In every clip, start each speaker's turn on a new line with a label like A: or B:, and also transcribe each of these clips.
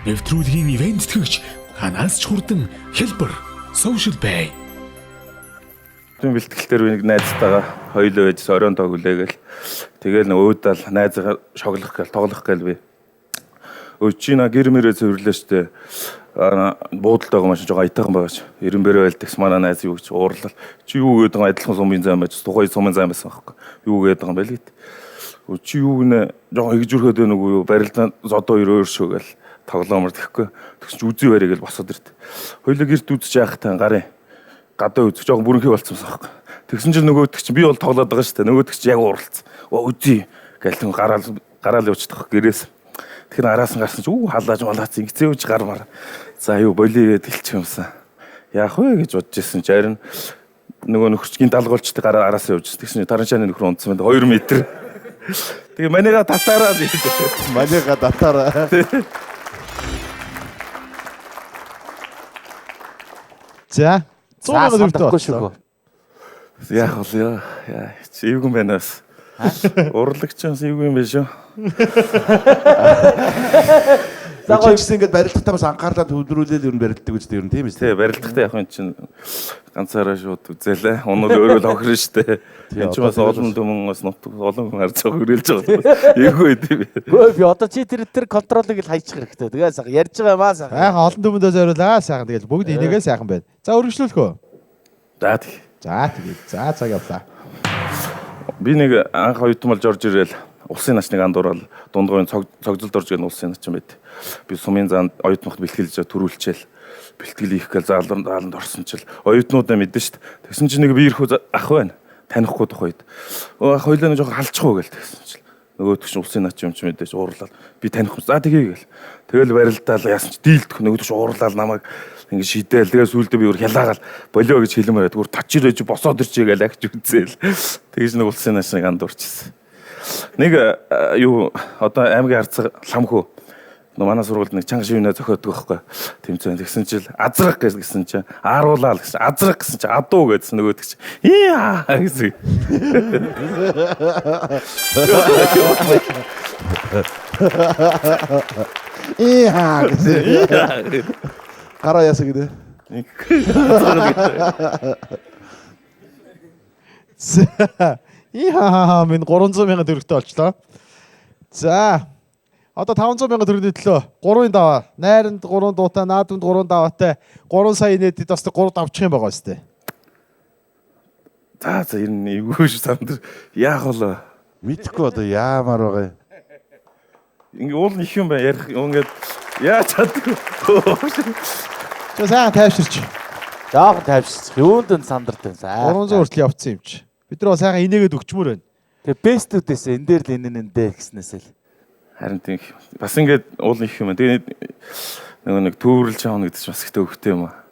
A: Нэвтрүүлгийн ивент төгч ханаас ч хурдан хэлбэр social bay.
B: Тийм бэлтгэлтэр нэг найзтайгаа хоёулаа байж оройн тоог үлээгээл тэгэл өөдөл найзгаа шоглох гээл тоглох гээл би. Өчигнө гэр мөрөө цэвэрлээ штэ. Буудалтайгаа маш жоо аятайхан байгаач. Эренбэрэ байлдагс манай найз юу гэж уурлал. Чи юу гэдэг нь адилхан сумын зам байж тухай сумын зам байсан байхгүй. Юу гэдэг юм бэ л гэд. Чи юу гэнэ жоо игж өрхөд байна уу юу барилдаа зодоо өөр шүү гээл тоглоомор тэхгүй. Тэгс чи үзий барья гээл босоод ирд. Хоёулаа гэрт үзэж яахтай гарын гадаа үзэж жоохон бүрэнхий болцсон байхгүй. Тэгсэн чинь нөгөөдөг чи би бол тоглоод байгаа шүү дээ. Нөгөөдөг чи яг ууралцсан. Үзий гээл гараал явчихдаг гэрээс. Тэгэхээр араас нь гарсан чи халааж малаац ингэцээ үж гармаар. За юу болиё гэдэг хэлчих юмсан. Яах вэ гэж бодож ирсэн чи харин нөгөө нөхөрчгийн далгуулчтай гараа араас явж. Тэгсэн чи таранчааны нөхөр унтсан байна 2 м. Тэгээ манайга татаараа л
C: манайга татаараа. За 100 мянга төгрөгтэй шүү.
B: Яах вэ? Яа, чи юу юм бэ нас? Урлагчаас юу юм бэ шүү?
C: Загойчсэн ингээд барилдахтаа бас анхаарлаа төвлөрүүлээд ер нь барилддаг үстэй ер нь тийм ээ.
B: Тий, барилдахтаа яг энэ чинь ганцаараа шууд үзээлээ. Унал өөрөө л хохирно штэ. Энэ ч бас олон дүмэн бас олон хүн харж байгаа хөрөөлж байгаа. Эвгүй тийм ээ.
D: Гөө би одоо чи тэр контролыг л хайчих хэрэгтэй. Тэгээ сайхан ярьж байгаа маа сайхан.
C: Сайхан олон дүмэндээ зориулаа сайхан тэгэл бүгд энийгээ сайхан байна. За өргөжлүүлэх үү?
B: За тий.
C: За тэгээд за цаг явлаа.
B: Би нэг анх оюутмал орж ирэл улсын начныг андуурал дундгойн цогцолд орж ирэн улсын начин байд. Би сумын занд оюутмахт бэлтгэлж төрүүлчихэл бэлтгэл хийх гэл зааланд орсон чил оюутнуудаа мэдэн штт. Тэгсэн чинь нэг би ирэх ах байна. Танихгүй тухайд. Ах хоёлаа нэг жоохон халчихгүй гэл тэгсэн чил. Нөгөөдөг чинь улсын начин юм чи мэдээж уурлал. Би таних. За тэгээ гэл. Тэгэл барилдаал яасан чи дийлдэх нөгөөдөг чинь уурлал намайг ингэ шидээл. Тэгээ сүүлдээ би өөр хялаагаал болио гэж хэлмээрээ зүгээр тачирэж босоод ирчээ гэл агч үзээл. Тэгэж нэг улсын начныг андуурчихсан. Нэг юу одоо аймгийн харцаг ламхүү манай сургуульд нэг чанга шивнэ зохиодог байхгүй тэмцээн тэгсэн чил азрах гэсэн чинь ааруулаа гэсэн азрах гэсэн чинь адуу гэсэн нөгөөдөг чинь яа гэсэн
C: яа гэсэн гараа ясаг гэдэг яа минь 300 мянга төгрөгтэй болчлоо. За одоо 500 мянга төгрөгийн төлөө 3-ын даваа, найранд 3 дуутай, наадамд 3 даваатай 3 сая нийтэд бас 3 давчих юм байгаа өстэй.
B: За энэ эвгүй ш санд яах вэ?
C: Мэдхгүй одоо яамаар байгаа юм.
B: Ингээ уул их юм байна ярих ингээд яа чадгүй.
C: За сайн тайвширч.
D: Яах тайвширч. Юунд нь сандардаг.
C: 300 хүртэл явцсан юм чи. Бид нар сайхан инээгээд өгчмөр байна.
D: Тэгээ бестүүдээс энэ дээр л энэ дээр гэснээсээ л.
B: Харин тийм бас ингээд уул их юм байна. Тэгээ нөгөө нэг төвөрлж аавна гэдэг чинь бас ихтэй хөвгтэй юм аа.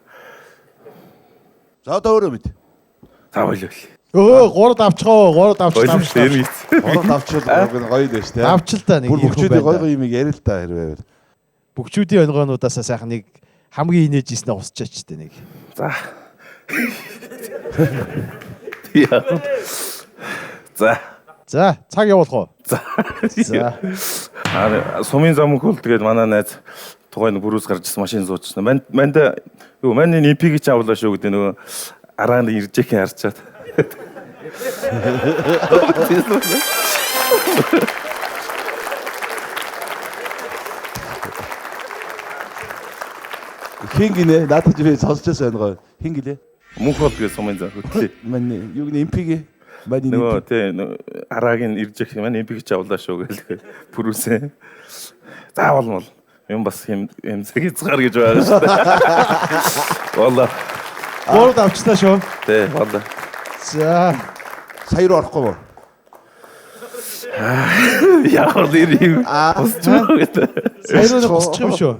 C: За одоо өөрөө мэд.
B: За болио.
C: 3 давчгаа 3 давчлаа.
B: 3
C: давчвал гоё дээ шүү дээ. Давчил та нэг бүгчүүдийн гоё юм ярил та хэрвээ. Бүгчүүдийн өнгөнүүдээс сайхан нэг хамгийн инээж ийснэ усчаач дээ нэг.
B: За. Яа.
C: За цаг явуулах уу?
B: За. Сумын замх бол тэгээд манай найз тухайн бүрүүс гарчсан машин зуучсан. Манд юу манай импиг ч авлаа шүү гэдэг нөгөө араанд иржээхэн харчаад.
E: Хин гинэ надад би сонсож байсан гоо. Хин гэлээ.
B: Мөнх бол гэж сумын зам хөтлөө.
E: Манай юу гинэ импиг.
B: Нөгөө тий арагийн иржээх манай импиг ч авлаа шүү гээл бүрүүсээ. Заавал мол юм бас хэмзэг хязгаар гэж байгаа шүү дээ. Wallah.
C: 3 давчлаа шүү.
B: Тий wallah.
C: За
E: сая руу орохгүй юу?
B: Яг л ирээ. Босч байгаа гэдэг.
C: сая руу босчих юм шүү.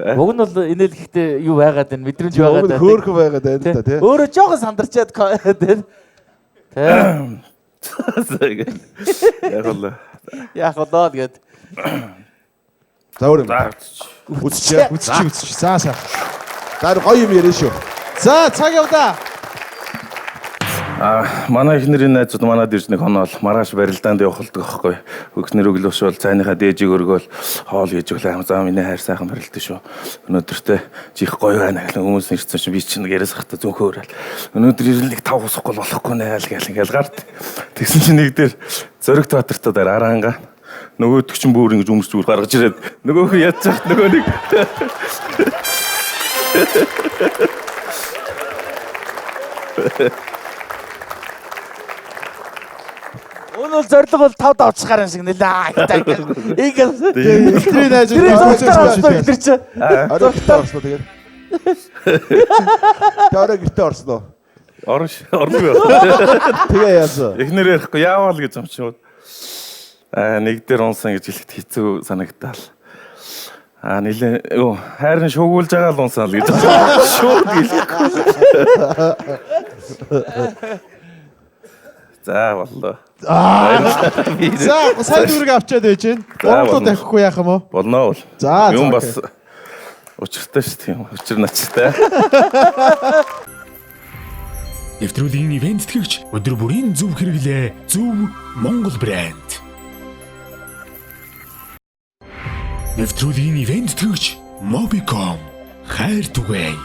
D: Уг нь бол инээлгэхдээ юу байгаад байна мэдрэмж байгаад байна.
E: Хөөрхөн байгаад байна та тий.
D: Өөрөө жоохон сандарчаад тий. Яг болоо тэгээд.
E: За өөр юм.
C: Үзчих. За.
E: За гоё юм яриа шүү.
C: За цаг явдаа.
B: Манай эхнэрийн найзууд манад ирж нэг хоноо маргааш барилдаанд явах болдог аахгүй. Өгснөр өглөөш бол цайныхаа дээжийг өргөөл хоол хийж өглөө заа миний хайр сайхан барилдаа шүү. Өнөөдөртөө чих гоё байна гэх хүмүүс ирсэн чинь би чинь яриас хата зөнхөөрөл. Өнөөдөр ирэлэг 5 усахгүй болохгүй наа л ингээл гард. Тэгсэн чинь нэг дээр Зоригт Баатартай дээр араанга нөгөөдөг чинь бүр ингэж өмсч бүр гаргаж ирээд нөгөөх нь ядчих нөгөө нэг
D: Өнөө зориг бол 5 давчих гарan шиг нэлээ. Ингээл
C: Илтрийн найз
D: тэр чи.
E: Оройгтой орсноо тэгээд. Таараа гэртээ орсноо.
B: орно.
E: Тэгээ яасан.
B: Эхнэр ярихгүй яавал гэж юм чинь. Нэг дээр унсан гэж хэлэхэд хэцүү санагдтал. Нилээ хайрын шуугуулж байгаа л унсаал гэж. Шууд хэлэхгүй. За боллоо.
C: За сайн дүүрэг авчаад байж гин. Гурлуу дахихгүй яах юм уу?
B: Болно бол.
C: За
B: юм бас учиртай шүү дээ. Учир начтай.
A: Нэвтрүүлгийн ивент тэтгэгч өдөр бүрийн зөв хэрэглээ. Зөв Монгол брэнд. Нэвтрүүлгийн ивент тэтгэгч Mobicom хайр түгэй.